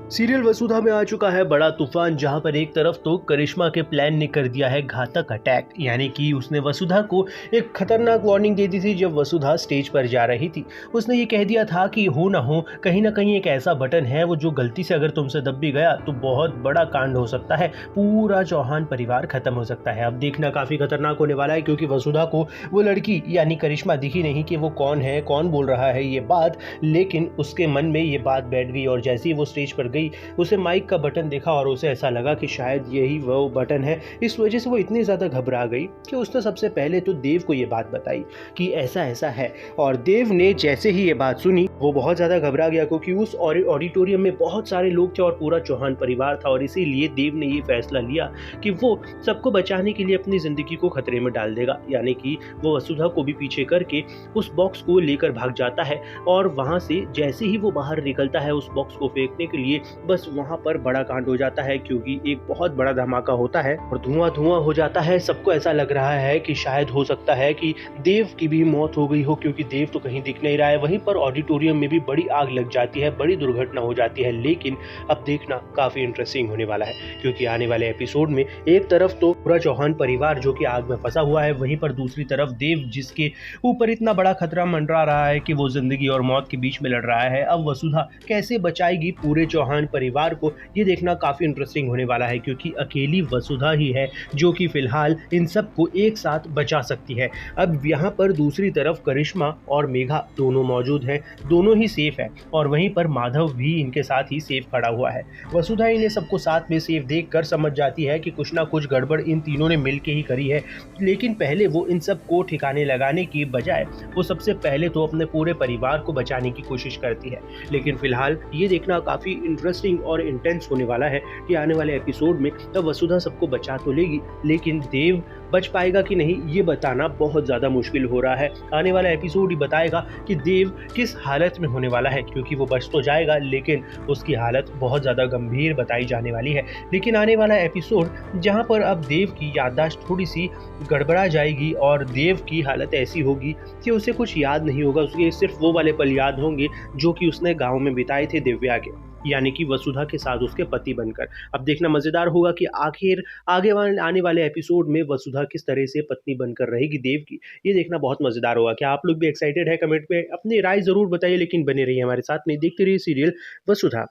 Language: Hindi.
सीरियल वसुधा में आ चुका है बड़ा तूफान, जहां पर एक तरफ तो करिश्मा के प्लान ने कर दिया है घातक अटैक, यानी कि उसने वसुधा को एक खतरनाक वार्निंग दे दी थी। जब वसुधा स्टेज पर जा रही थी, उसने ये कह दिया था कि हो ना हो, कहीं ना कहीं एक ऐसा बटन है वो जो गलती से अगर तुमसे दब भी गया तो बहुत बड़ा कांड हो सकता है, पूरा चौहान परिवार खत्म हो सकता है। अब देखना काफी खतरनाक होने वाला है, क्योंकि वसुधा को वो लड़की यानी करिश्मा दिखी नहीं कि वो कौन है, कौन बोल रहा है ये बात, लेकिन उसके मन में ये बात बैठ गई और जैसे ही वो स्टेज पर गई, उसे माइक का बटन देखा और उसे ऐसा लगा कि शायद यही वो बटन है। इस वजह से वो इतनी ज़्यादा घबरा गई कि उसने सबसे पहले तो देव को ये बात बताई कि ऐसा ऐसा है। और देव ने जैसे ही ये बात सुनी, वो बहुत ज़्यादा घबरा गया, क्योंकि उस ऑडिटोरियम में बहुत सारे लोग थे और पूरा चौहान परिवार था। और इसीलिए देव ने ये फैसला लिया कि वो सबको बचाने के लिए अपनी ज़िंदगी को खतरे में डाल देगा, यानी कि वो वसुधा को भी पीछे करके उस बॉक्स को लेकर भाग जाता है। और वहाँ से जैसे ही वो बाहर निकलता है उस बॉक्स को फेंकने के लिए, बस वहां पर बड़ा कांड हो जाता है, क्योंकि एक बहुत बड़ा धमाका होता है और धुआं धुआं हो जाता है। सबको ऐसा लग रहा है कि शायद हो सकता है कि देव की भी मौत हो गई हो, क्योंकि देव तो कहीं दिख नहीं रहा है। वहीं पर ऑडिटोरियम में भी बड़ी आग लग जाती है, बड़ी दुर्घटना हो जाती है। लेकिन अब देखना काफी इंटरेस्टिंग होने वाला है, क्योंकि आने वाले एपिसोड में एक तरफ तो पूरा चौहान परिवार जो कि आग में फंसा हुआ है, वहीं पर दूसरी तरफ देव जिसके ऊपर इतना बड़ा खतरा मंडरा रहा है कि वो जिंदगी और मौत के बीच में लड़ रहा है। अब वसुधा कैसे बचाएगी पूरे चौहान परिवार को, ये देखना काफी इंटरेस्टिंग होने वाला है, क्योंकि अकेली वसुधा ही है जो कि फिलहाल इन सबको एक साथ बचा सकती है। अब यहाँ पर दूसरी तरफ करिश्मा और मेघा दोनों मौजूद हैं, दोनों ही सेफ है, और वहीं पर माधव भी इनके साथ ही सेफ खड़ा हुआ है। वसुधा इन्हें सबको साथ में सेफ देख कर समझ जाती है कि कुछ ना कुछ गड़बड़ इन तीनों ने मिलकर ही करी है। लेकिन पहले वो इन सबको ठिकाने लगाने की बजाय वो सबसे पहले तो अपने पूरे परिवार को बचाने की कोशिश करती है। लेकिन फिलहाल ये देखना काफी इंटरेस्टिंग और इंटेंस होने वाला है कि आने वाले एपिसोड में तब वसुधा सबको बचा तो लेगी, लेकिन देव बच पाएगा कि नहीं, ये बताना बहुत ज़्यादा मुश्किल हो रहा है। आने वाला एपिसोड ही बताएगा कि देव किस हालत में होने वाला है, क्योंकि वो बच तो जाएगा लेकिन उसकी हालत बहुत ज़्यादा गंभीर बताई जाने वाली है। लेकिन आने वाला एपिसोड जहाँ पर अब देव की याददाश्त थोड़ी सी गड़बड़ा जाएगी और देव की हालत ऐसी होगी कि उसे कुछ याद नहीं होगा, उसके सिर्फ वो वाले पल याद होंगे जो कि उसने गाँव में बिताए थे दिव्या के, यानी कि वसुधा के साथ उसके पति बनकर। अब देखना मजेदार होगा कि आखिर आने वाले एपिसोड में वसुधा किस तरह से पत्नी बनकर रहेगी देव की। ये देखना बहुत मजेदार होगा। क्या आप लोग भी एक्साइटेड है? कमेंट में अपनी राय जरूर बताइए, लेकिन बने रहिए हमारे साथ में, देखते रहिए सीरियल वसुधा।